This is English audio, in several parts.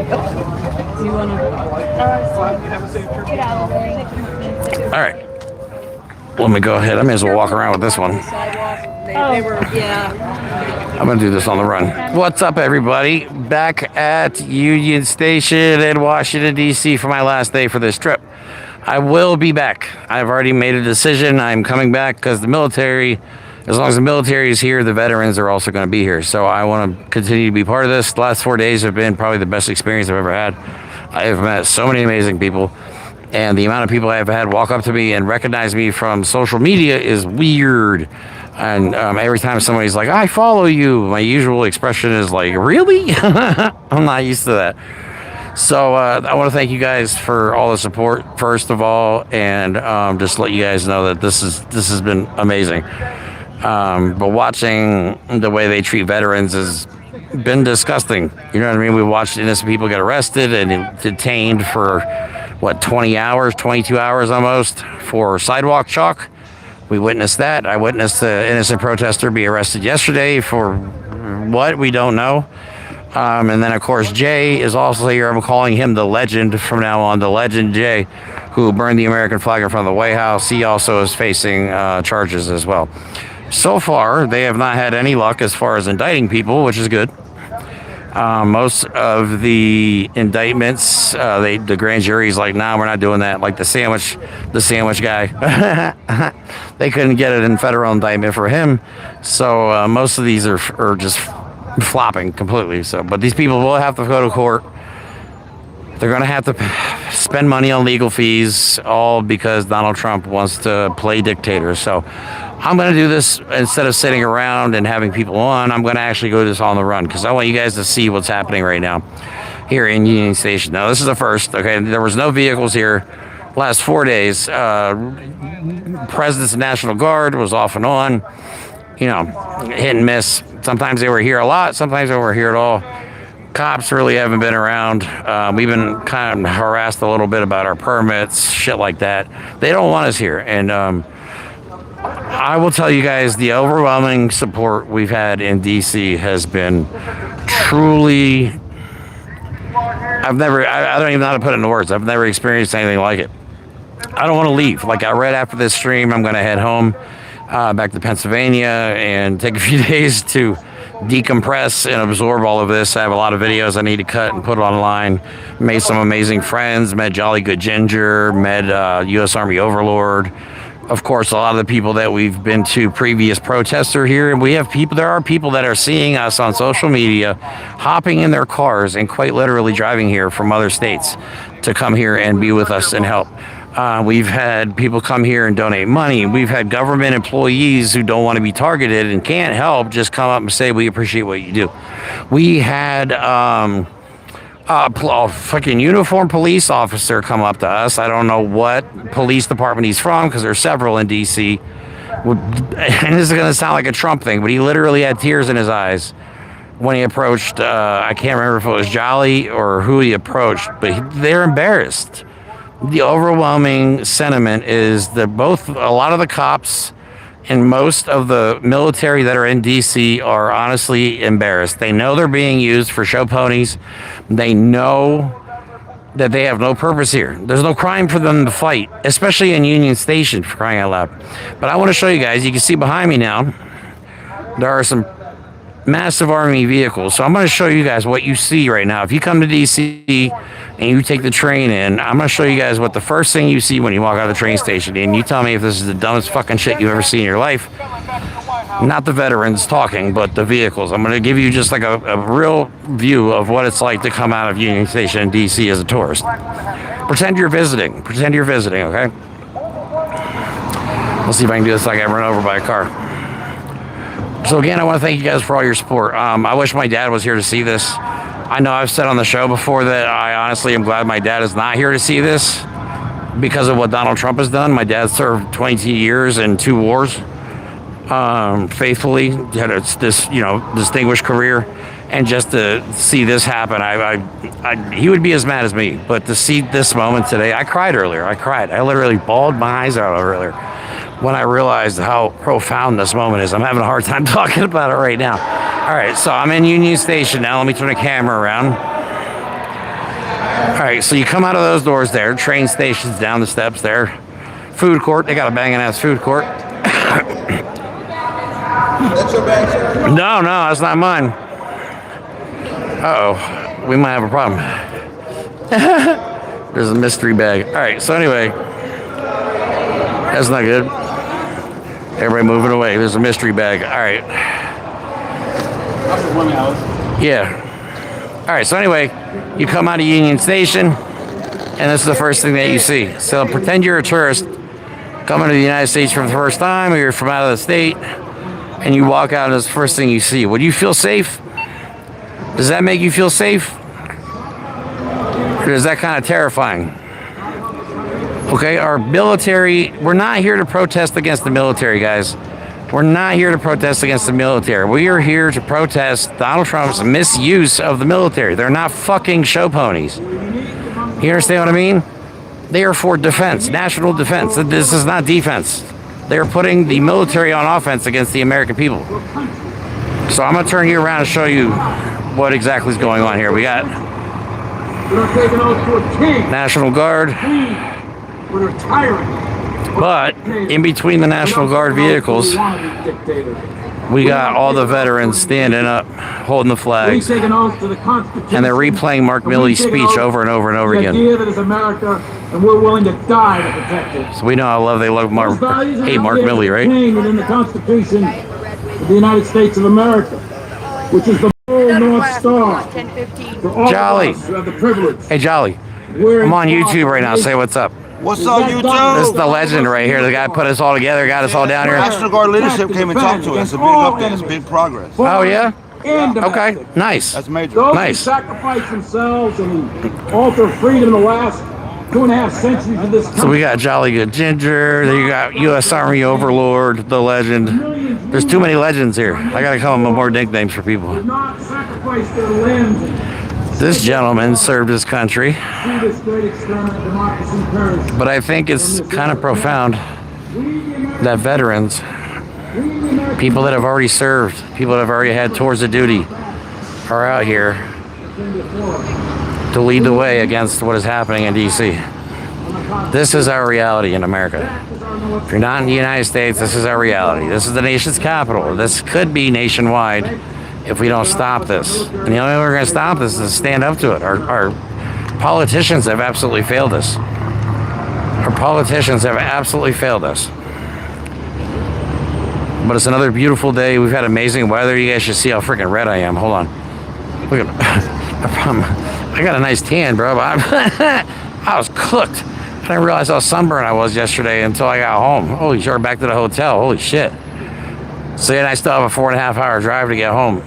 You want to? All right. Let me go ahead. I may as well walk around with this one. I'm going to do this on the run. What's up, everybody? Back at Union Station in Washington, D.C. for my last day for this trip. I will be back. I've already made a decision. I'm coming back because the military, as long as the military is here, the veterans are also going to be here. So I want to continue to be part of this. The last 4 days have been probably the best experience I've ever had. I have met so many amazing people. And the amount of people I've had walk up to me and recognize me from social media is weird. And every time somebody's like, I follow you, my usual expression is like, really? I'm not used to that. So I want to thank you guys for all the support, first of all, and just let you guys know that this has been amazing. But watching the way they treat veterans has been disgusting. You know what I mean? We watched innocent people get arrested and detained for, 20 hours, 22 hours almost for sidewalk chalk. We witnessed that. I witnessed the innocent protester be arrested yesterday for what? We don't know. And then, of course, Jay is also here. I'm calling him the legend from now on, the legend Jay, who burned the American flag in front of the White House. He also is facing charges as well. So far, they have not had any luck as far as indicting people, which is good. Most of the indictments, the grand jury's like, nah, we're not doing that. Like the sandwich guy, they couldn't get it in federal indictment for him. So most of these are just flopping completely. So, but these people will have to go to court. They're going to have to spend money on legal fees, all because Donald Trump wants to play dictator. So I'm going to do this instead of sitting around and having people on. I'm going to actually go this on the run because I want you guys to see what's happening right now here in Union Station. Now, this is the first. Okay, there was no vehicles here last 4 days. President's National Guard was off and on, hit and miss. Sometimes they were here a lot. Sometimes they were here at all. Cops really haven't been around. We've been kind of harassed a little bit about our permits, shit like that. They don't want us here. And I will tell you guys, the overwhelming support we've had in D.C. has been truly... I don't even know how to put it into words. I've never experienced anything like it. I don't want to leave. Like, right after this stream, I'm going to head home back to Pennsylvania and take a few days to decompress and absorb all of this. I have a lot of videos I need to cut and put online. Made some amazing friends, met Jolly Good Ginger, met U.S. Army Overlord. Of course, a lot of the people that we've been to previous protests are here, and there are people that are seeing us on social media, hopping in their cars and quite literally driving here from other states to come here and be with us and help. We've had people come here and donate money. We've had government employees who don't want to be targeted and can't help just come up and say, we appreciate what you do. We had a fucking uniformed police officer come up to us. I don't know what police department he's from because there's several in D.C. And this is going to sound like a Trump thing, but he literally had tears in his eyes when he approached, I can't remember if it was Jolly or who he approached, but they're embarrassed. The overwhelming sentiment is that a lot of the cops and most of the military that are in D.C. are honestly embarrassed. They know they're being used for show ponies. They know that they have no purpose here. There's no crime for them to fight, especially in Union Station, for crying out loud. But I want to show you guys, you can see behind me now, there are some massive Army vehicles. So I'm going to show you guys what you see right now. If you come to D.C. and you take the train in, I'm going to show you guys what the first thing you see when you walk out of the train station. And you tell me if this is the dumbest fucking shit you've ever seen in your life. Not the veterans talking, but the vehicles. I'm going to give you just like a real view of what it's like to come out of Union Station in D.C. as a tourist. Pretend you're visiting, okay? Let's see if I can do this like I run over by a car. So again, I want to thank you guys for all your support. I wish my dad was here to see this. I know I've said on the show before that I honestly am glad my dad is not here to see this because of what Donald Trump has done. My dad served 22 years in 2 wars, faithfully. He had this distinguished career, and just to see this happen, he would be as mad as me. But to see this moment today, I cried earlier. I literally bawled my eyes out earlier when I realized how profound this moment is. I'm having a hard time talking about it right now. All right, so I'm in Union Station now. Let me turn the camera around. right, so you come out of those doors there, train stations down the steps there, food court. They got a banging ass food court. That's your bag, sir? No, that's not mine. Uh-oh, we might have a problem. There's a mystery bag. All right, so anyway, that's not good. Everybody moving away. There's a mystery bag. All right. Yeah. All right, so anyway, you come out of Union Station, and this is the first thing that you see. So pretend you're a tourist coming to the United States for the first time, or you're from out of the state, and you walk out and it's the first thing you see. Would you feel safe? Does that make you feel safe? Or is that kind of terrifying? Okay, our military, we're not here to protest against the military, guys. We're not here to protest against the military. We are here to protest Donald Trump's misuse of the military. They're not fucking show ponies. You understand what I mean? They are for defense, national defense. This is not defense. They are putting the military on offense against the American people. So I'm going to turn you around and show you what exactly is going on here. We got National Guard. But in between the National Guard vehicles, we got all the veterans standing up, holding the flags, and they're replaying Mark Milley's speech over and over and over again. And we're willing to die to protect it. So we know how they love Mark Milley, right? Within the Constitution of the United States of America, which is the moral North Star for all Jolly. of us who have the privilege. Hey, Jolly. I'm on YouTube right now. Say what's up. What's on YouTube? This is the legend right here. The guy put us all together, got us all down here. National Guard leadership came and talked to us. It's a big update. It's big progress. Oh, yeah? And Okay, nice. That's major. those Nice. who sacrificed themselves and alter freedom in the last 2.5 centuries of this country. So we got Jolly Good Ginger. Then you got U.S. Army Overlord, the legend. There's too many legends here. I gotta come up with more nicknames for people. did not sacrifice their limbs This gentleman served his country, to this great experiment of democracy perished. but I think it's kind of profound that veterans, people that have already served, people that have already had tours of duty, are out here to lead the way against what is happening in D.C. This is our reality in America. If you're not in the United States, this is our reality. This is the nation's capital. This could be nationwide if we don't stop this. And the only way we're going to stop this is to stand up to it. Our politicians have absolutely failed us. Our politicians have absolutely failed us. But it's another beautiful day. We've had amazing weather. You guys should see how freaking red I am. Hold on. Look at I got a nice tan, bro. I was cooked. I didn't realize how sunburned I was yesterday until I got home. Holy shit, back to the hotel. Holy shit. So then I still have a 4.5 hour drive to get home.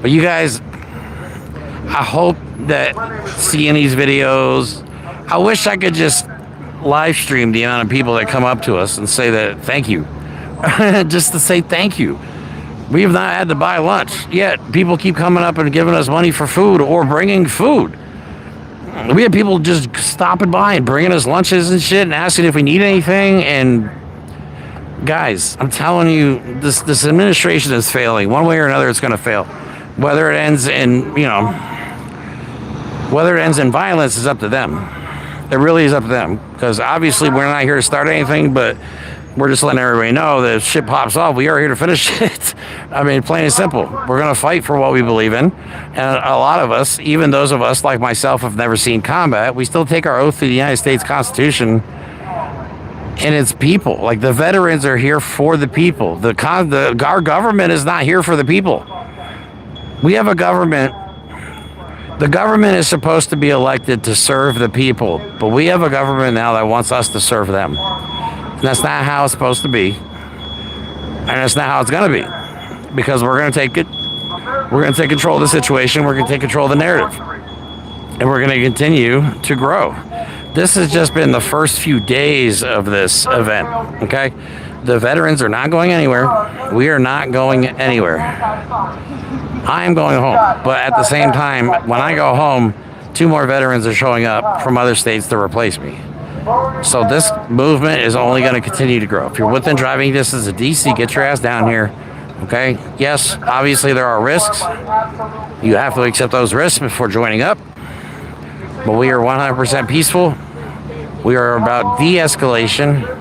But you guys, I hope that seeing these videos, I wish I could just live stream the amount of people that come up to us and say that thank you. Just to say thank you. We have not had to buy lunch yet. People keep coming up and giving us money for food or bringing food. We have people just stopping by and bringing us lunches and shit and asking if we need anything. And guys, I'm telling you, this administration is failing. One way or another, it's going to fail. Whether it ends in, whether it ends in violence is up to them. It really is up to them. Because obviously we're not here to start anything, but we're just letting everybody know that if shit pops off, we are here to finish it. I mean, plain and simple. We're going to fight for what we believe in. And a lot of us, even those of us like myself, have never seen combat. We still take our oath to the United States Constitution and its people. Like, the veterans are here for the people. Our government is not here for the people. We have a government. The government is supposed to be elected to serve the people. But we have a government now that wants us to serve them. And that's not how it's supposed to be. And that's not how it's going to be. Because we're going to take it. We're going to take control of the situation. We're going to take control of the narrative. And we're going to continue to grow. This has just been the first few days of this event. Okay? The veterans are not going anywhere. We are not going anywhere. I am going home. But at the same time, when I go home, 2 more veterans are showing up from other states to replace me. So this movement is only going to continue to grow. If you're within driving distance of DC, get your ass down here. Okay? Yes, obviously there are risks. You have to accept those risks before joining up. but we are 100% peaceful. We are about de-escalation.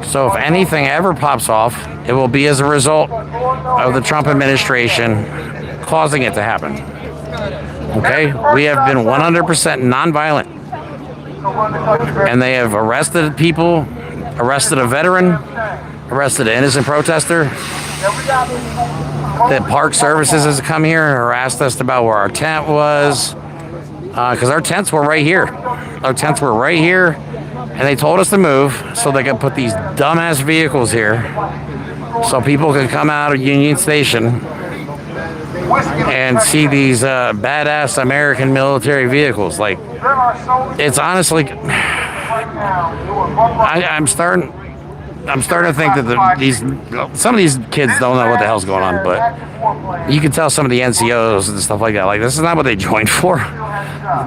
So if anything ever pops off, it will be as a result of the Trump administration causing it to happen. Okay? We have been 100% nonviolent. And they have arrested people, arrested a veteran, arrested an innocent protester. The Park Services has come here and harassed us about where our tent was. Because our tents were right here. Our tents were right here. And they told us to move so they could put these dumbass vehicles here so people could come out of Union Station and see these badass American military vehicles. Like, it's honestly, I'm starting to think that some of these kids don't know what the hell's going on, but you can tell some of the NCOs and stuff like that. Like, this is not what they joined for.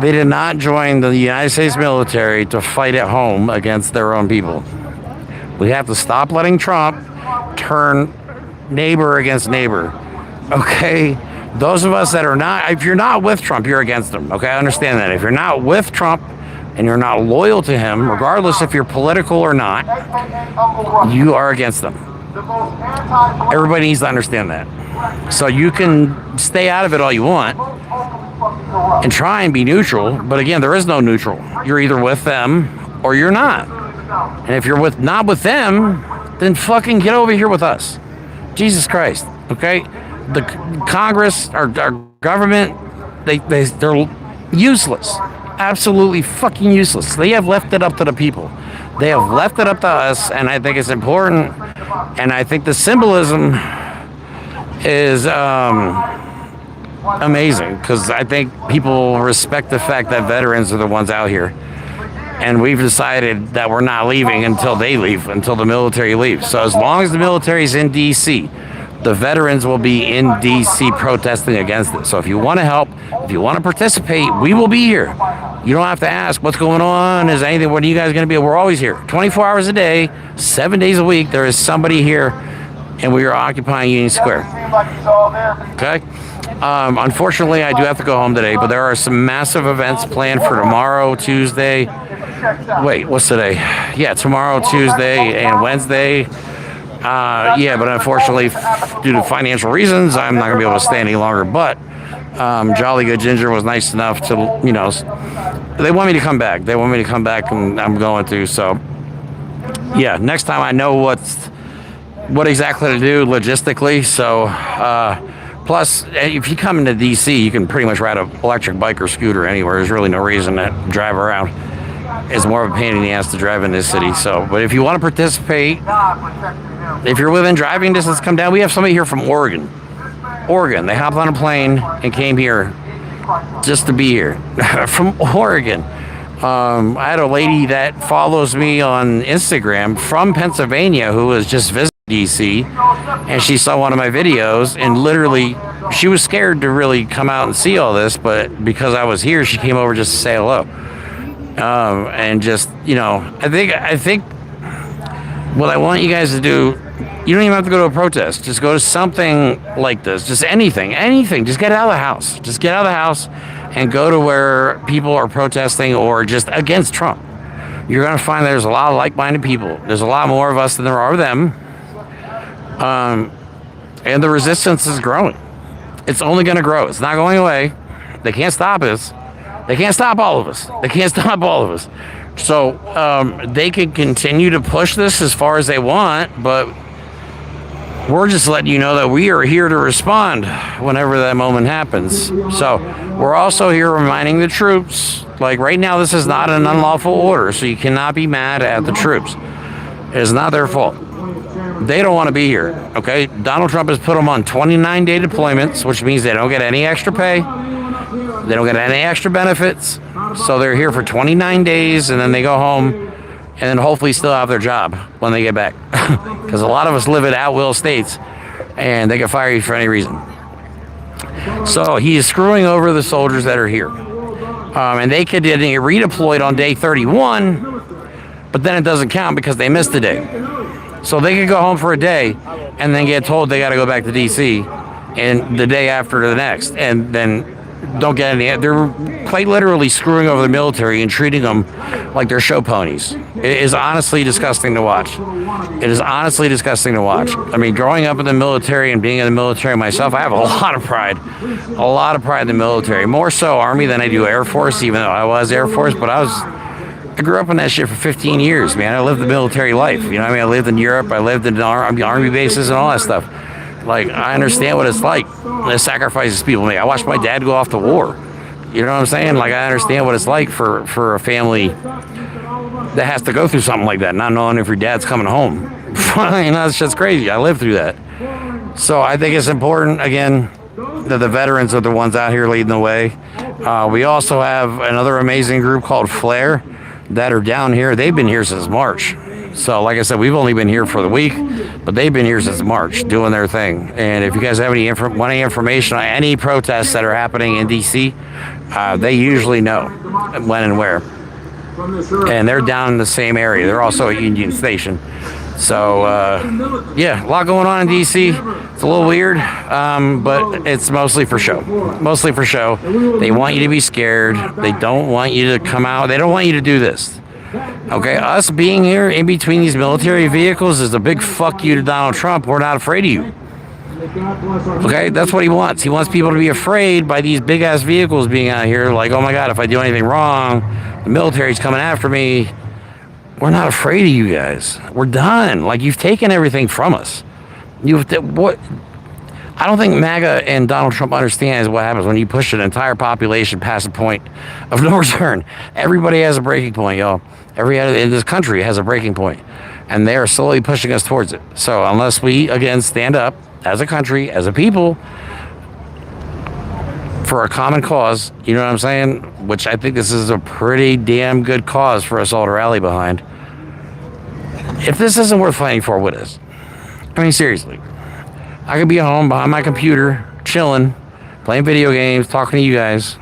They did not join the United States military to fight at home against their own people. We have to stop letting Trump turn neighbor against neighbor. Okay? Those of us that are not, if you're not with Trump, you're against him. Okay? I understand that. If you're not with Trump and you're not loyal to him, regardless if you're political or not, you are against them. Everybody needs to understand that. So you can stay out of it all you want and try and be neutral, but again, there is no neutral. You're either with them or you're not. And if you're not with them, then fucking get over here with us. Jesus Christ. Okay? The Congress, our government, they're useless. Absolutely fucking useless. They have left it up to the people. They have left it up to us, and I think it's important. And I think the symbolism is amazing, because I think people respect the fact that veterans are the ones out here. And we've decided that we're not leaving until they leave, until the military leaves. So as long as the military's in D.C., the veterans will be in D.C. protesting against it. So if you want to help, if you want to participate, we will be here. You don't have to ask what's going on. Is anything? When are you guys going to be? We're always here, 24 hours a day, 7 days a week. There is somebody here, and we are occupying Union Square. Okay. Unfortunately, I do have to go home today, but there are some massive events planned for tomorrow, Tuesday. Wait, what's today? Yeah, tomorrow, Tuesday, and Wednesday. Yeah, but unfortunately, due to financial reasons, I'm not going to be able to stay any longer. But Jolly Good Ginger was nice enough to, they want me to come back. They want me to come back, and I'm going to. So, yeah, next time I know what exactly to do logistically. So, plus, if you come into D.C., you can pretty much ride an electric bike or scooter anywhere. There's really no reason to drive around. It's more of a pain in the ass to drive in this city. So, but if you want to participate, if you're within driving distance, come down. We have somebody here from Oregon. They hopped on a plane and came here just to be here. From Oregon. I had a lady that follows me on Instagram from Pennsylvania who was just visiting DC, and she saw one of my videos, and literally she was scared to really come out and see all this, but because I was here, she came over just to say hello. And just, I think what I want you guys to do, you don't even have to go to a protest. Just go to something like this. Just anything. Just get out of the house. Just get out of the house and go to where people are protesting or just against Trump. You're going to find there's a lot of like-minded people. There's a lot more of us than there are of them. And the resistance is growing. It's only going to grow. It's not going away. They can't stop us. They can't stop all of us. So they can continue to push this as far as they want, but we're just letting you know that we are here to respond whenever that moment happens. So we're also here reminding the troops, like right now, this is not an unlawful order, so you cannot be mad at the troops. It is not their fault. They don't want to be here, okay? Donald Trump has put them on 29-day deployments, which means they don't get any extra pay. They don't get any extra benefits. So they're here for 29 days, and then they go home, and then hopefully still have their job when they get back. Because a lot of us live in at-will states, and they can fire you for any reason. So he is screwing over the soldiers that are here. And they could get redeployed on day 31, but then it doesn't count because they missed a day. So they could go home for a day and then get told they got to go back to D.C. and the day after the next. And then don't get any. They're quite literally screwing over the military and treating them like they're show ponies. It is honestly disgusting to watch. It is honestly disgusting to watch. I mean, growing up in the military and being in the military myself, I have a lot of pride. A lot of pride in the military. More so Army than I do Air Force, even though I was Air Force. But I grew up in that shit for 15 years, man. I lived the military life. You know what I mean? I lived in Europe. I lived in Army bases and all that stuff. Like, I understand what it's like, the sacrifices people make. I watched my dad go off to war. You know what I'm saying? Like, I understand what it's like for a family that has to go through something like that, not knowing if your dad's coming home. You know, it's just crazy. I lived through that. So I think it's important, again, that the veterans are the ones out here leading the way. We also have another amazing group called Flare that are down here. They've been here since March. So, like I said, we've only been here for the week, but they've been here since March doing their thing. And if you guys have any information on any protests that are happening in D.C., they usually know when and where. And they're down in the same area. They're also at Union Station. So, yeah, a lot going on in D.C. It's a little weird, but it's mostly for show. Mostly for show. They want you to be scared. They don't want you to come out. They don't want you to do this. Okay, us being here in between these military vehicles is a big fuck you to Donald Trump. We're not afraid of you. Okay, that's what he wants. He wants people to be afraid by these big ass vehicles being out here. Like, oh my God, if I do anything wrong, the military's coming after me. We're not afraid of you guys. We're done. Like, you've taken everything from us. What? I don't think MAGA and Donald Trump understands what happens when you push an entire population past a point of no return. Everybody has a breaking point, y'all. Everybody in this country has a breaking point, and they are slowly pushing us towards it. So unless we, again, stand up as a country, as a people, for a common cause, you know what I'm saying? Which I think this is a pretty damn good cause for us all to rally behind. If this isn't worth fighting for, what is? I mean, seriously. I could be at home behind my computer, chilling, playing video games, talking to you guys.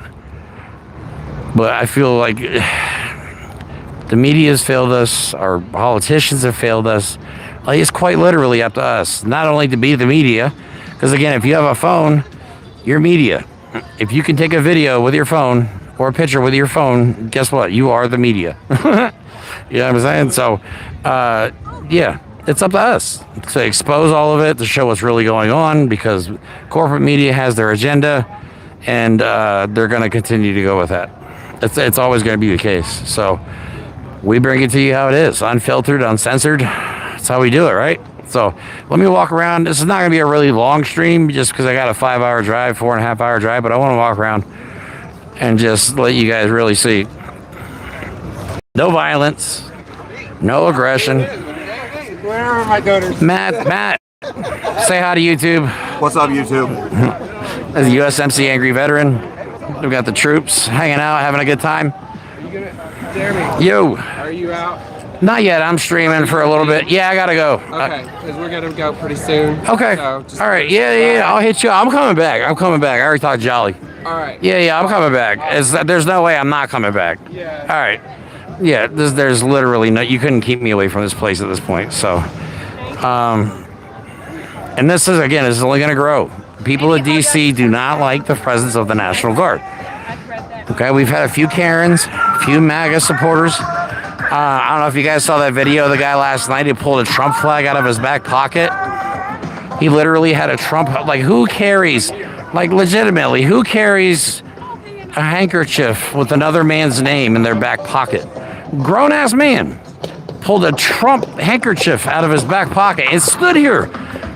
But I feel like the media has failed us. Our politicians have failed us. Like, it's quite literally up to us, not only to be the media, because again, if you have a phone, you're media. If you can take a video with your phone or a picture with your phone, guess what? You are the media. You know what I'm saying? So, yeah, it's up to us to expose all of it, to show what's really going on, because corporate media has their agenda, and they're going to continue to go with that. It's always going to be the case. So we bring it to you how it is, unfiltered, uncensored. That's how we do it, right? So let me walk around. This is not going to be a really long stream just because I got a 5-hour drive, 4.5-hour drive, but I want to walk around and just let you guys really see. No violence, no aggression. Where are my donors? Matt, say hi to YouTube. What's up, YouTube? As a USMC angry veteran, we've got the troops hanging out, having a good time. Jeremy, Yo. are you out? Not yet. I'm streaming for a little bit. Yeah, I gotta go. Okay, because we're gonna go pretty soon. Okay. So just, All right. Yeah. I'll hit you. I'm coming back. I already talked to Jolly. all right. Yeah. I'm coming back. There's no way I'm not coming back. Yeah. All right. Yeah. There's literally no. You couldn't keep me away from this place at this point. So, and this is only gonna grow. People in DC do not like the presence of the National Guard. Okay. We've had a few Karens, a few MAGA supporters. I don't know if you guys saw that video of the guy last night. He pulled a Trump flag out of his back pocket. He literally had a Trump, like, who carries, like, legitimately, who carries a handkerchief with another man's name in their back pocket? Grown-ass man pulled a Trump handkerchief out of his back pocket and stood here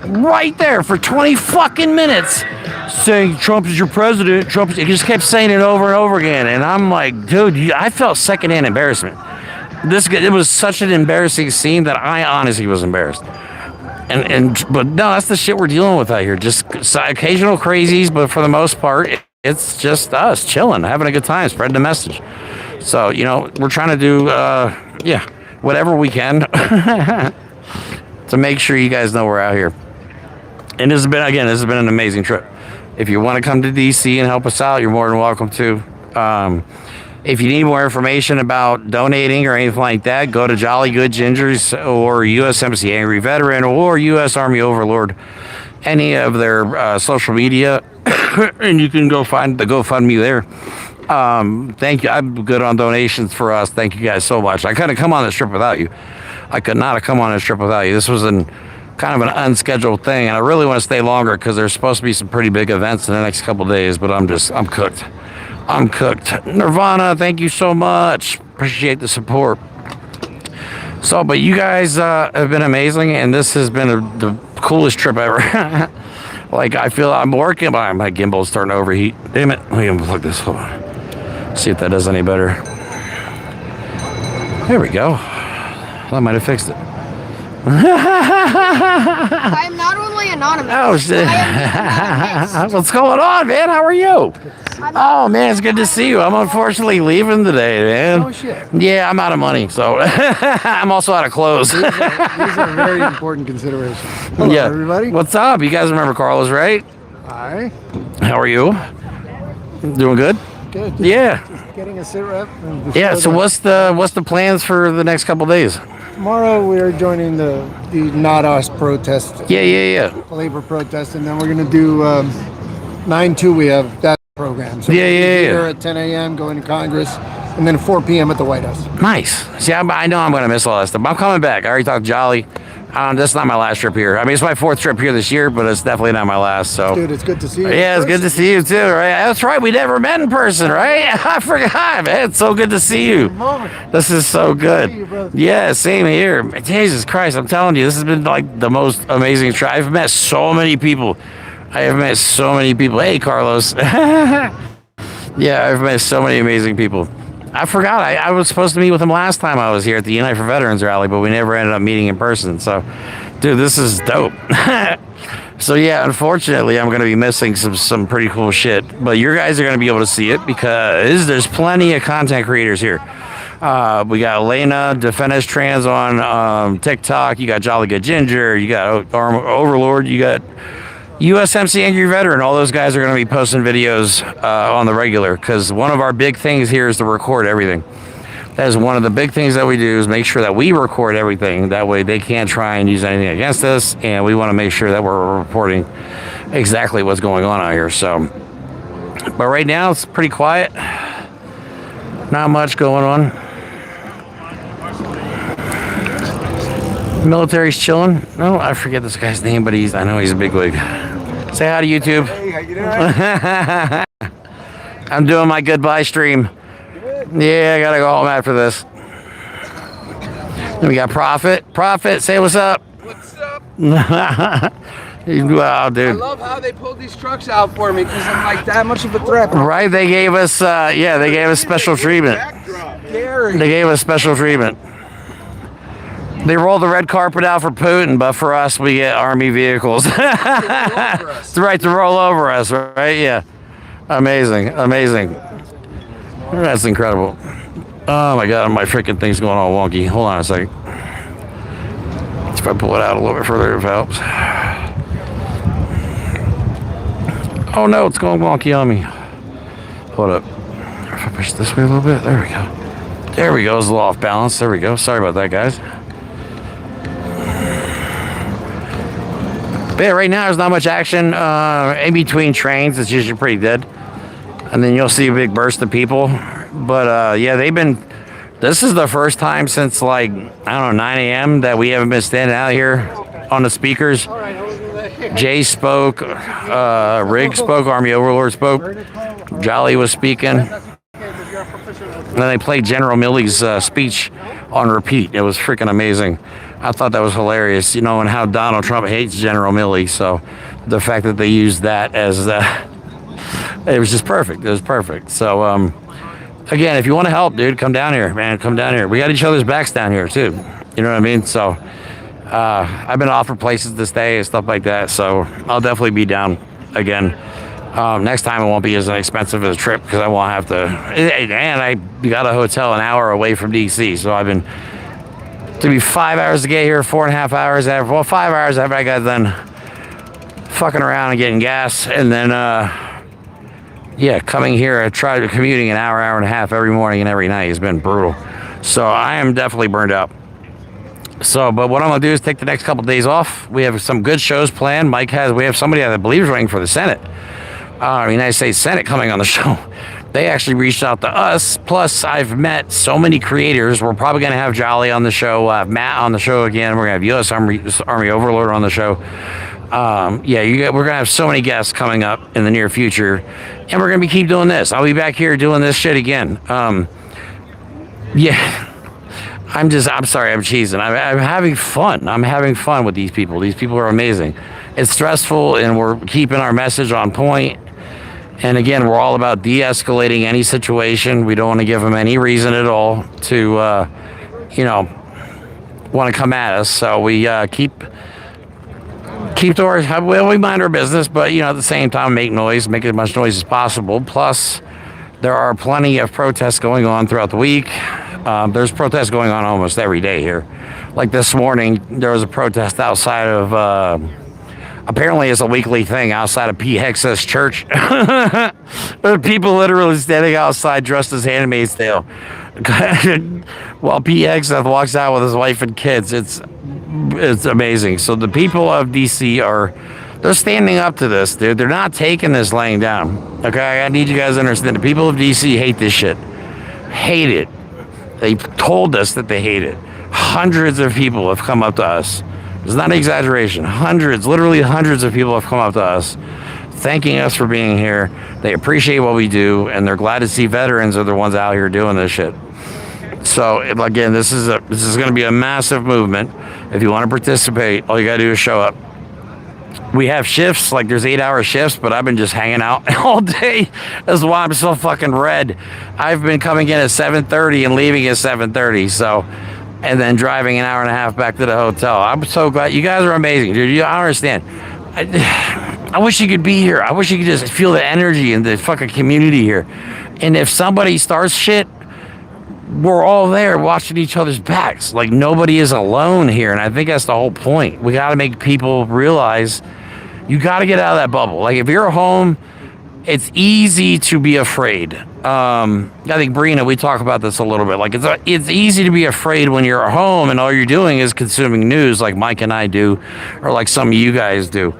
right there for 20 fucking minutes saying Trump is your president. He just kept saying it over and over again. And I'm like, dude, I felt secondhand embarrassment. It was such an embarrassing scene that I honestly was embarrassed. But no, that's the shit we're dealing with out here. Just occasional crazies, but for the most part, it's just us chilling, having a good time, spreading the message. So, you know, we're trying to do, whatever we can to make sure you guys know we're out here. And this has been an amazing trip. If you want to come to DC and help us out, you're more than welcome to. If you need more information about donating or anything like that, go to Jolly Good Gingers or USMC Angry Veteran or US Army Overlord. Any of their social media and you can go find the GoFundMe there. Thank you. I'm good on donations for us. Thank you guys so much. I couldn't come on this trip without you. I could not have come on this trip without you. This was kind of an unscheduled thing, and I really want to stay longer because there's supposed to be some pretty big events in the next couple of days, but I'm cooked. I'm cooked. Nirvana, thank you so much. Appreciate the support. So, but you guys have been amazing, and this has been the coolest trip ever. Like, I feel I'm working, but my gimbal's starting to overheat. Damn it. Let me unplug this. Hold on. See if that does any better. There we go. That might have fixed it. I am not only anonymous. Oh, shit. I am anonymous. What's going on, man? How are you? Oh, man, it's good to see you. I'm unfortunately leaving today, man. Oh, shit. Yeah, I'm out of money, so I'm also out of clothes. These are very important considerations. Hello, Yeah. everybody. What's up? You guys remember Carlos, right? Hi. How are you? Doing good? Good. Yeah. Just getting a sit rep. and Yeah, so before what's the plans for the next couple days? tomorrow we are joining the Not Us protest, Yeah. the labor protest, and then we're going to do 9/2. We have that program. So Yeah. Here at 10 a.m. going to Congress, and then 4 p.m. at the White House. Nice. See, I know I'm going to miss all that stuff. I'm coming back. I already talked to Jolly. This is not my last trip here. I mean, it's my 4th trip here this year, but it's definitely not my last. So, Dude, it's good to see you. yeah, it's good to see you too. Right? That's right. We never met in person, right? I forgot, man. It's so good to see you. This is so good. you, brother. Yeah, same here. Jesus Christ, I'm telling you, this has been like the most amazing trip. I've met so many people. Hey, Carlos. Yeah, I've met so many amazing people. I forgot. I was supposed to meet with him last time I was here at the Unite for Veterans rally, but we never ended up meeting in person. So, dude, this is dope. So, yeah, unfortunately, I'm going to be missing some pretty cool shit. But you guys are going to be able to see it because there's plenty of content creators here. We got Elena, Defend Us Trans on TikTok. You got Jolly Good Ginger. You got Overlord. You got USMC Angry Veteran. All those guys are going to be posting videos on the regular because one of our big things here is to record everything. That is one of the big things that we do is make sure that we record everything. That way they can't try and use anything against us, and we want to make sure that we're reporting exactly what's going on out here. So, but right now it's pretty quiet. Not much going on. Military's chilling. No, I forget this guy's name, but I know he's a bigwig. Say hi to YouTube. Hey, how you doing? I'm doing my goodbye stream. Yeah, I gotta go home after this. Then we got Prophet. Prophet, say what's up. What's up? Wow, I dude. love how they pulled these trucks out for me because I'm like that much of a threat. Right? They gave us, they gave us special treatment. Scary. They gave us special treatment. They rolled the red carpet out for Putin, but for us, we get army vehicles. It's right to roll over us, right? Yeah. Amazing. That's incredible. Oh my God, my freaking thing's going all wonky. Hold on a second. If I pull it out a little bit further, if it helps. Oh no, it's going wonky on me. Hold up. If I push this way a little bit, there we go. There we go, it's a little off balance. There we go. Sorry about that, guys. But yeah, right now there's not much action in between trains. It's usually pretty dead. And then you'll see a big burst of people. But yeah, this is the first time since like, I don't know, 9 a.m. that we haven't been standing out here on the speakers. Jay spoke, Rig spoke, Army Overlord spoke, Jolly was speaking. And then they played General Milley's speech on repeat. It was freaking amazing. I thought that was hilarious, and how Donald Trump hates General Milley. So the fact that they used that as, it was just perfect. It was perfect. So, again, if you want to help, dude, come down here, man. Come down here. We got each other's backs down here, too. You know what I mean? So I've been offered places to stay and stuff like that. So I'll definitely be down again. Next time it won't be as expensive as a trip because I won't have to. And I got a hotel an hour away from D.C., so I've been to be 5 hours to get here, 4.5 hours after. Well, 5 hours after I got done fucking around and getting gas, and then coming here, I tried commuting an hour and a half every morning and every night has been brutal. So I am definitely burned out. So, but what I'm gonna do is take the next couple days off. We have some good shows planned. We have somebody that I believe is running for the Senate. United States Senate coming on the show. They actually reached out to us. Plus, I've met so many creators. We're probably going to have Jolly on the show, Matt on the show again. We're going to have U.S. Army Overlord on the show. We're going to have so many guests coming up in the near future. And we're going to keep doing this. I'll be back here doing this shit again. I'm sorry, I'm cheesing. I'm having fun. I'm having fun with these people. These people are amazing. It's stressful, and we're keeping our message on point. And again, we're all about de-escalating any situation. We don't want to give them any reason at all to, want to come at us. So we keep to our, we mind our business, but, at the same time, make as much noise as possible. Plus, there are plenty of protests going on throughout the week. There's protests going on almost every day here. Like this morning, there was a protest outside of, apparently it's a weekly thing outside of P. Hex's church. But people literally standing outside dressed as Handmaid's Tale. While P. Hexeth walks out with his wife and kids. It's amazing. So the people of D.C. they're standing up to this, dude. They're not taking this laying down. Okay, I need you guys to understand. The people of D.C. hate this shit. Hate it. They told us that they hate it. Hundreds of people have come up to us. It's not an exaggeration. Literally hundreds of people have come up to us, thanking us for being here. They appreciate what we do, and they're glad to see veterans are the ones out here doing this shit. So again, this is going to be a massive movement. If you want to participate, all you got to do is show up. We have shifts, like there's 8-hour shifts, but I've been just hanging out all day. That's why I'm so fucking red. I've been coming in at 7:30 and leaving at 7:30. So. And then driving an hour and a half back to the hotel. I'm so glad. You guys are amazing, dude. You don't understand. I wish you could be here. I wish you could just feel the energy and the fucking community here. And if somebody starts shit, we're all there watching each other's backs. Like, nobody is alone here. And I think that's the whole point. We got to make people realize you got to get out of that bubble. Like, if you're home, it's easy to be afraid. I think, Brina, we talk about this a little bit. Like, it's easy to be afraid when you're at home and all you're doing is consuming news like Mike and I do, or like some of you guys do.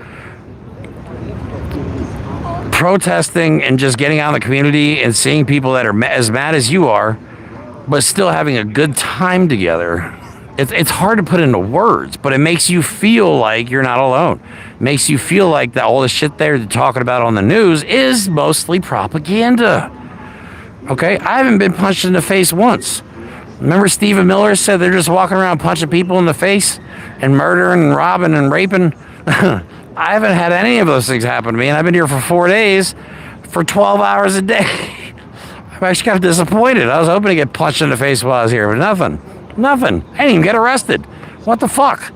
Protesting and just getting out in the community and seeing people that are as mad as you are, but still having a good time together. It's hard to put into words, but it makes you feel like you're not alone. It makes you feel like that all the shit they're talking about on the news is mostly propaganda. Okay? I haven't been punched in the face once. Remember Stephen Miller said they're just walking around punching people in the face and murdering and robbing and raping? I haven't had any of those things happen to me, and I've been here for 4 days for 12 hours a day. I'm actually kind of disappointed. I was hoping to get punched in the face while I was here, but nothing. I didn't even get arrested. What the fuck?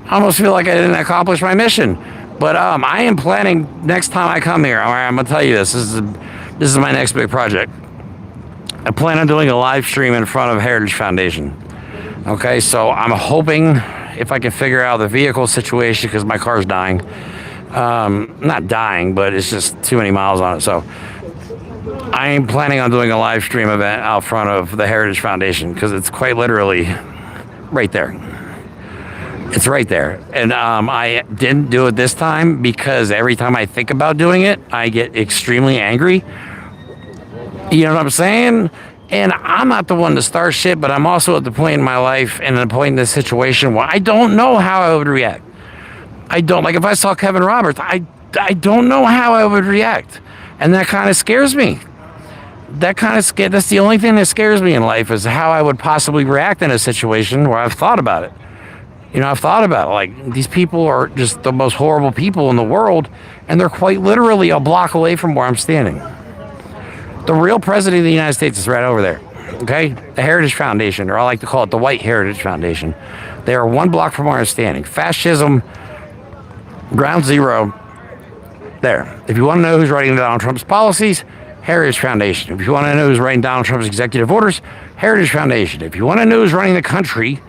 I almost feel like I didn't accomplish my mission. But I am planning next time I come here. All right, I'm gonna tell you this. This is my next big project. I plan on doing a live stream in front of Heritage Foundation. Okay, so I'm hoping if I can figure out the vehicle situation because my car's dying. Not dying, but it's just too many miles on it. So I am planning on doing a live stream event out front of the Heritage Foundation because it's quite literally right there. It's right there. And I didn't do it this time because every time I think about doing it, I get extremely angry. You know what I'm saying? And I'm not the one to start shit, but I'm also at the point in my life and at the point in this situation where I don't know how I would react. I don't. Like if I saw Kevin Roberts, I don't know how I would react. And that kind of scares me. That's the only thing that scares me in life is how I would possibly react in a situation where I've thought about it. You know, I've thought about it. Like, these people are just the most horrible people in the world, and they're quite literally a block away from where I'm standing. The real president of the United States is right over there. Okay? The Heritage Foundation, or I like to call it the White Heritage Foundation. They are 1 block from where I'm standing. Fascism, ground zero. There. If you want to know who's writing Donald Trump's policies, Heritage Foundation. If you want to know who's writing Donald Trump's executive orders, Heritage Foundation. If you want to know who's running the country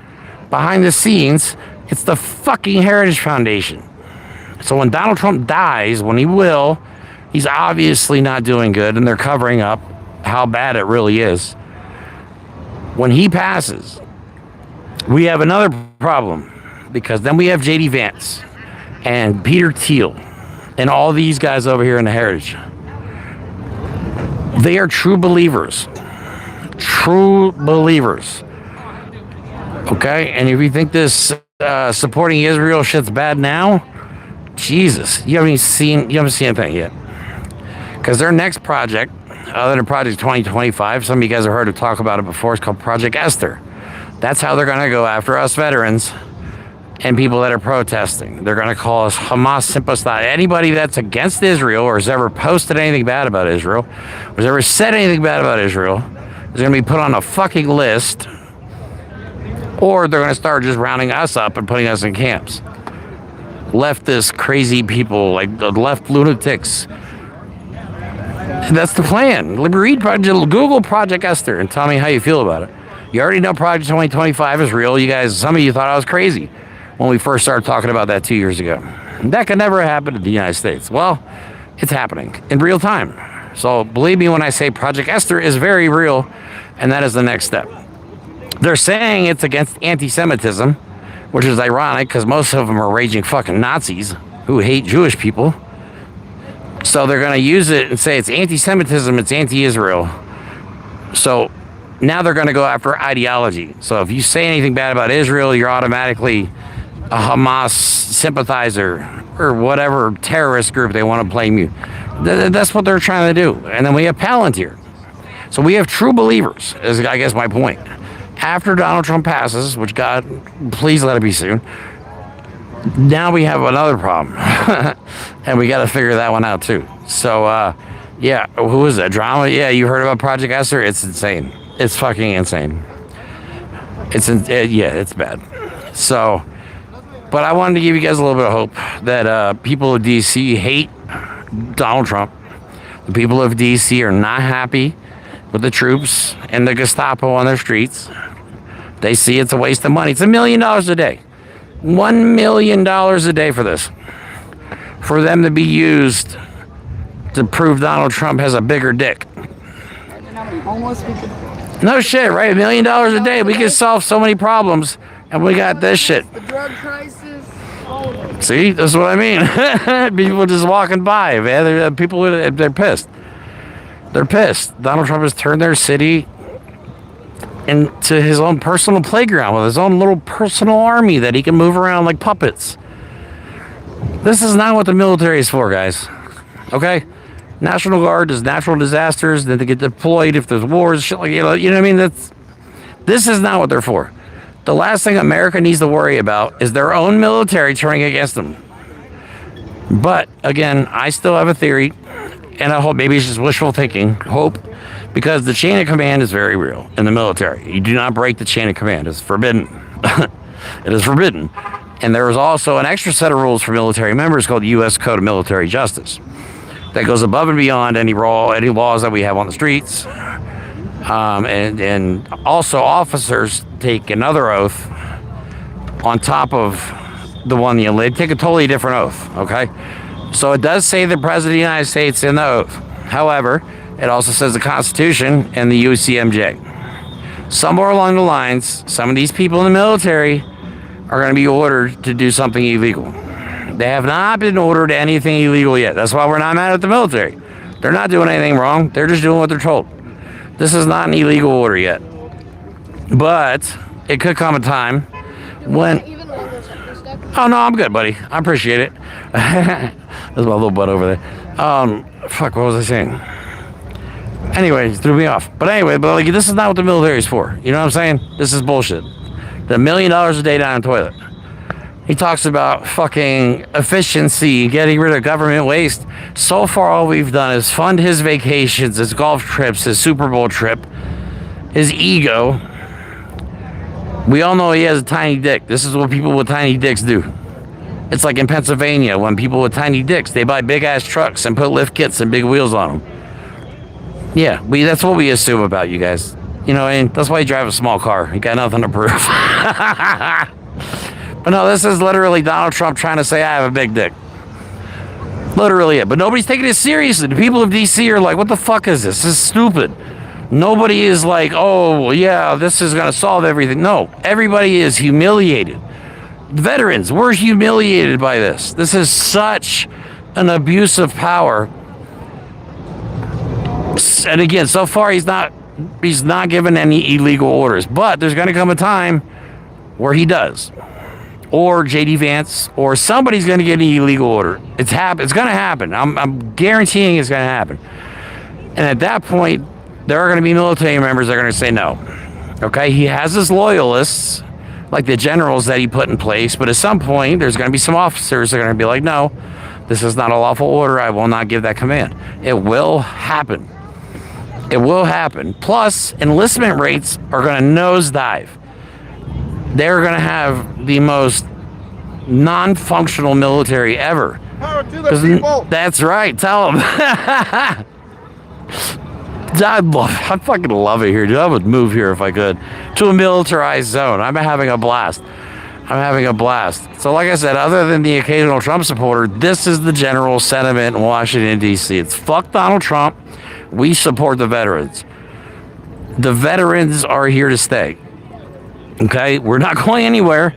behind the scenes, it's the fucking Heritage Foundation. So when Donald Trump dies, when he will, he's obviously not doing good, and they're covering up how bad it really is. When he passes, we have another problem, because then we have J.D. Vance and Peter Thiel and all these guys over here in the Heritage. They are true believers. True believers. Okay? And if you think this supporting Israel shit's bad now, Jesus, you haven't seen anything yet. Because their next project, other than Project 2025, some of you guys have heard of talk about it before, it's called Project Esther. That's how they're going to go after us veterans and people that are protesting. They're going to call us Hamas sympathizers. Anybody that's against Israel or has ever posted anything bad about Israel, or has ever said anything bad about Israel, is going to be put on a fucking list, or they're going to start just rounding us up and putting us in camps. Leftist crazy people, like the left lunatics. That's the plan. Google Project Esther and tell me how you feel about it. You already know Project 2025 is real. You guys, some of you thought I was crazy when we first started talking about that 2 years ago. That could never happen in the United States. Well, it's happening in real time. So believe me when I say Project Esther is very real, and that is the next step. They're saying it's against anti-Semitism, which is ironic because most of them are raging fucking Nazis who hate Jewish people. So they're going to use it and say it's anti-Semitism, it's anti-Israel. So now they're going to go after ideology. So if you say anything bad about Israel, you're automatically a Hamas sympathizer or whatever terrorist group they want to blame you. That's what they're trying to do. And then we have Palantir. So we have true believers, is I guess my point. After Donald Trump passes, which God, please let it be soon, now we have another problem. And we got to figure that one out too. So, yeah, who is that? Drama? Yeah, you heard about Project Esther? It's insane. It's fucking insane. Yeah, it's bad. So, but I wanted to give you guys a little bit of hope that people of D.C. hate Donald Trump. The people of D.C. are not happy with the troops and the Gestapo on their streets. They see it's a waste of money. It's $1 million a day. $1 million a day for this. For them to be used to prove Donald Trump has a bigger dick. No shit, right? $1 million a day. We can solve so many problems, and we got this shit. The drug crisis. See, that's what I mean. People just walking by, man. They're pissed. They're pissed. Donald Trump has turned their city into his own personal playground with his own little personal army that he can move around like puppets. This is not what the military is for, guys. Okay? National Guard does natural disasters, then they get deployed if there's wars, shit like, you know what I mean? This is not what they're for. The last thing America needs to worry about is their own military turning against them. But again, I still have a theory, and I hope maybe it's just wishful thinking, because the chain of command is very real in the military. You do not break the chain of command. It's forbidden. It is forbidden. And there is also an extra set of rules for military members called the U.S. Code of Military Justice that goes above and beyond any laws that we have on the streets. And also officers take another oath on top of the one they take a totally different oath, okay? So it does say the President of the United States in the oath. However, it also says the Constitution and the UCMJ. Somewhere along the lines, some of these people in the military are going to be ordered to do something illegal. They have not been ordered anything illegal yet. That's why we're not mad at the military. They're not doing anything wrong. They're just doing what they're told. This is not an illegal order yet. But it could come a time when... Oh, no, I'm good, buddy. I appreciate it. There's my little butt over there. Fuck, what was I saying? Anyway, it threw me off. But anyway, this is not what the military is for. You know what I'm saying? This is bullshit. The $1 million a day down the toilet. He talks about fucking efficiency, getting rid of government waste. So far, all we've done is fund his vacations, his golf trips, his Super Bowl trip, his ego. We all know he has a tiny dick. This is what people with tiny dicks do. It's like in Pennsylvania, when people with tiny dicks, they buy big-ass trucks and put lift kits and big wheels on them. Yeah, that's what we assume about you guys. You know, and that's why you drive a small car. You got nothing to prove. But no, this is literally Donald Trump trying to say I have a big dick. Literally it. But nobody's taking it seriously. The people of D.C. are like, what the fuck is this? This is stupid. Nobody is like, oh, yeah, this is going to solve everything. No, everybody is humiliated. Veterans, we're humiliated by this. This is such an abuse of power. And again, so far he's not given any illegal orders, but there's going to come a time where he does, or JD Vance, or somebody's going to get an illegal order. It's going to happen. I'm guaranteeing it's going to happen. And at that point, there are going to be military members that are going to say no. Okay, he has his loyalists, like the generals that he put in place, but at some point, there's going to be some officers that are going to be like, no, this is not a lawful order. I will not give that command. It will happen. It will happen. Plus, enlistment rates are going to nosedive. They're going to have the most non-functional military ever. Power to the people. That's right. Tell them. I fucking love it here, dude. I would move here if I could to a militarized zone. I'm having a blast. So like I said, other than the occasional Trump supporter, this is the general sentiment in Washington, D.C. It's fuck Donald Trump. We support the veterans. The veterans are here to stay. Okay? We're not going anywhere.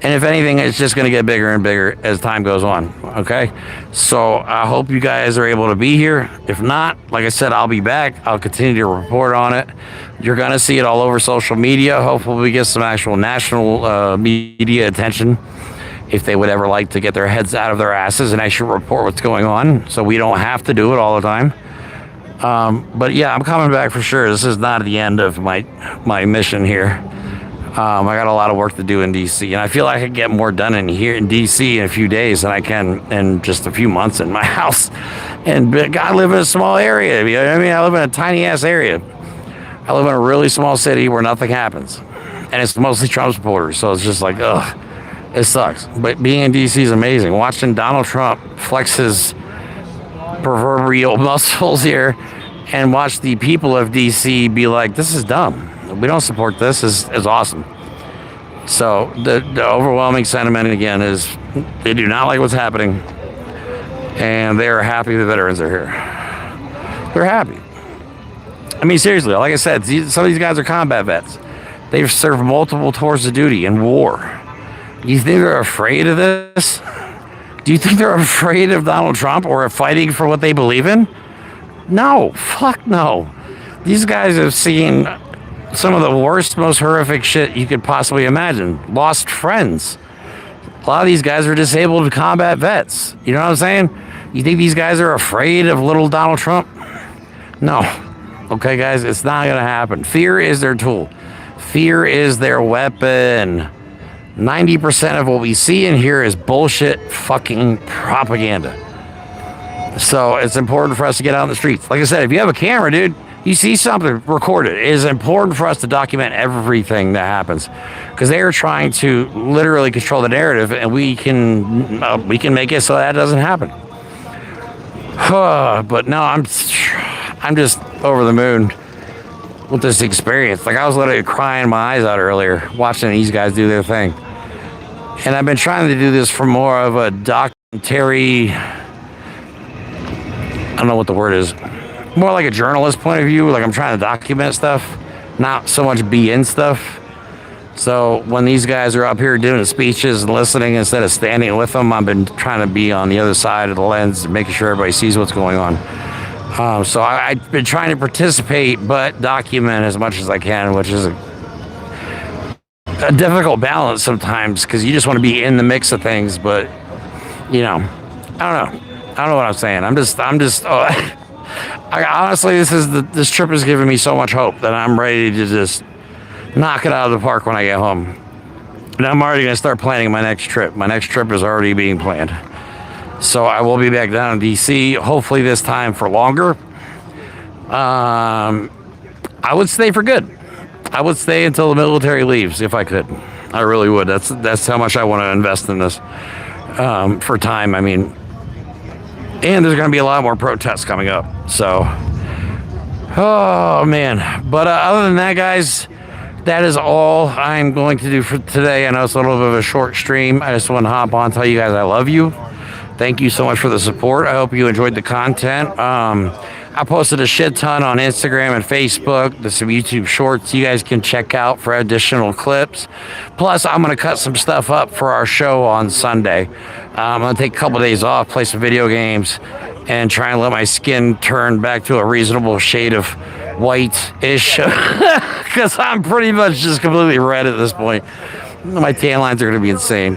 And if anything, it's just going to get bigger and bigger as time goes on. Okay? So I hope you guys are able to be here. If not, like I said, I'll be back. I'll continue to report on it. You're going to see it all over social media. Hopefully we get some actual national media attention, if they would ever like to get their heads out of their asses and actually report what's going on, so we don't have to do it all the time. But yeah, I'm coming back for sure. This is not the end of my mission here. I got a lot of work to do in DC, and I feel like I can get more done in DC in a few days than I can in just a few months in my house. And I live in a small area. You know what I mean? I live in a tiny ass area. I live in a really small city where nothing happens, and it's mostly Trump supporters. So it's just like, ugh, it sucks. But being in DC is amazing. Watching Donald Trump flex his proverbial muscles here and watch the people of DC be like, this is dumb. We don't support this is awesome. So the overwhelming sentiment again is they do not like what's happening, and they are happy the veterans are here. They're happy. I mean, seriously, like I said, some of these guys are combat vets. They've served multiple tours of duty in war. Do you think they're afraid of this? Do you think they're afraid of Donald Trump or fighting for what they believe in? No, fuck no. These guys have seen some of the worst, most horrific shit you could possibly imagine. Lost friends. A lot of these guys are disabled combat vets. You know what I'm saying? You think these guys are afraid of little Donald Trump? No. Okay, guys, it's not going to happen. Fear is their tool. Fear is their weapon. 90% of what we see and hear is bullshit fucking propaganda. So it's important for us to get out in the streets. Like I said, if you have a camera, dude, you see something, record it. It is important for us to document everything that happens, because they are trying to literally control the narrative, and we can make it so that doesn't happen. But no, I'm just over the moon with this experience. Like, I was literally crying my eyes out earlier watching these guys do their thing, and I've been trying to do this from more of a documentary. I don't know what the word is. More like a journalist point of view. Like, I'm trying to document stuff, not so much be in stuff. So when these guys are up here doing speeches and listening instead of standing with them, I've been trying to be on the other side of the lens, making sure everybody sees what's going on. So I've been trying to participate, but document as much as I can, which is a difficult balance sometimes, because you just want to be in the mix of things. But, you know, I don't know what I'm saying. I'm just. Honestly, this trip has given me so much hope that I'm ready to just knock it out of the park when I get home. And I'm already going to start planning my next trip. My next trip is already being planned. So I will be back down in D.C., hopefully this time for longer. I would stay for good. I would stay until the military leaves if I could. I really would. That's how much I want to invest in this for time. I mean, and there's going to be a lot more protests coming up. So, oh, man. But other than that, guys, that is all I'm going to do for today. I know it's a little bit of a short stream. I just want to hop on and tell you guys I love you. Thank you so much for the support. I hope you enjoyed the content. I I posted a shit ton on Instagram and Facebook. There's some YouTube shorts you guys can check out for additional clips. Plus, I'm going to cut some stuff up for our show on Sunday. I'm going to take a couple days off, play some video games, and try and let my skin turn back to a reasonable shade of white-ish. Because I'm pretty much just completely red at this point. My tan lines are going to be insane.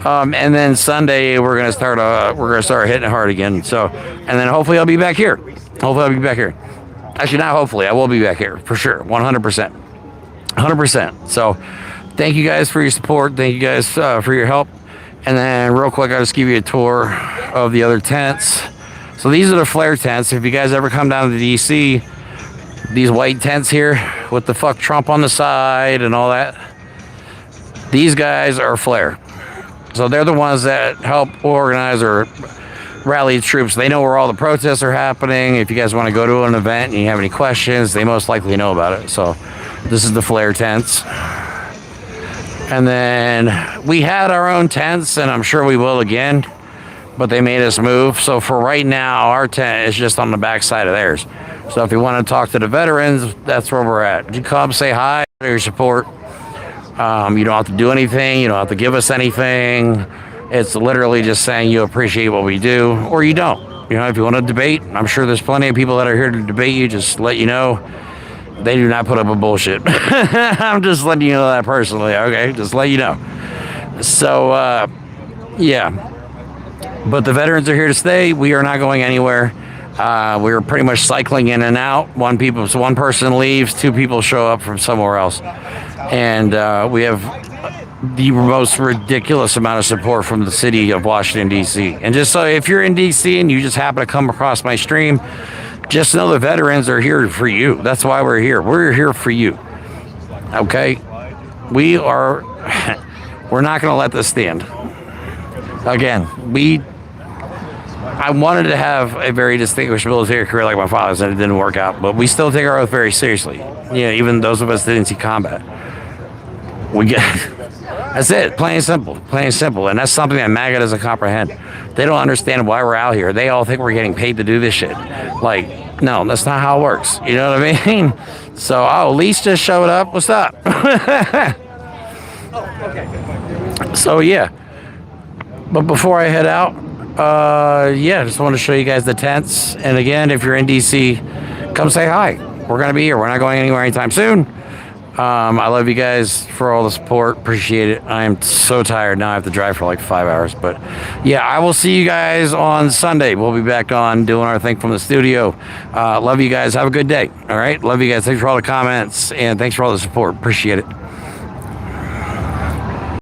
And then Sunday we're gonna start hitting it hard again. So, and then hopefully I'll be back here. Actually, not hopefully. I will be back here for sure. 100%. 100%. So, thank you guys for your support. Thank you guys for your help. And then real quick, I'll just give you a tour of the other tents. So these are the flare tents. If you guys ever come down to DC, these white tents here with the fuck Trump on the side and all that, these guys are flare. So they're the ones that help organize or rally troops. They know where all the protests are happening. If you guys want to go to an event and you have any questions, they most likely know about it. So this is the flare tents. And then we had our own tents, and I'm sure we will again, but they made us move. So for right now, our tent is just on the back side of theirs. So if you want to talk to the veterans, that's where we're at. You come say hi, your support. You don't have to do anything. You don't have to give us anything. It's literally just saying you appreciate what we do, or you don't. You know, if you want to debate, I'm sure there's plenty of people that are here to debate you. Just let you know, they do not put up with bullshit. I'm just letting you know that personally, okay? Just let you know. So, yeah. But the veterans are here to stay. We are not going anywhere. We're pretty much cycling in and out. So one person leaves, two people show up from somewhere else. And we have the most ridiculous amount of support from the city of Washington, D.C. And just so if you're in D.C. and you just happen to come across my stream, just know the veterans are here for you. That's why we're here. We're here for you. Okay? We're not going to let this stand. Again, I wanted to have a very distinguished military career like my father's, and it didn't work out. But we still take our oath very seriously. Yeah, even those of us that didn't see combat. That's it. Plain and simple. And that's something that MAGA doesn't comprehend. They don't understand why we're out here. They all think we're getting paid to do this shit. Like, no, that's not how it works. You know what I mean? So, Lise just showed up. What's up? So, yeah. But before I head out, just want to show you guys the tents. And again, if you're in DC, come say hi. We're going to be here. We're not going anywhere anytime soon. I love you guys for all the support. Appreciate it. I am so tired now. I have to drive for like 5 hours. But yeah, I will see you guys on Sunday. We'll be back on doing our thing from the studio. Love you guys. Have a good day. All right. Love you guys. Thanks for all the comments and thanks for all the support. Appreciate it.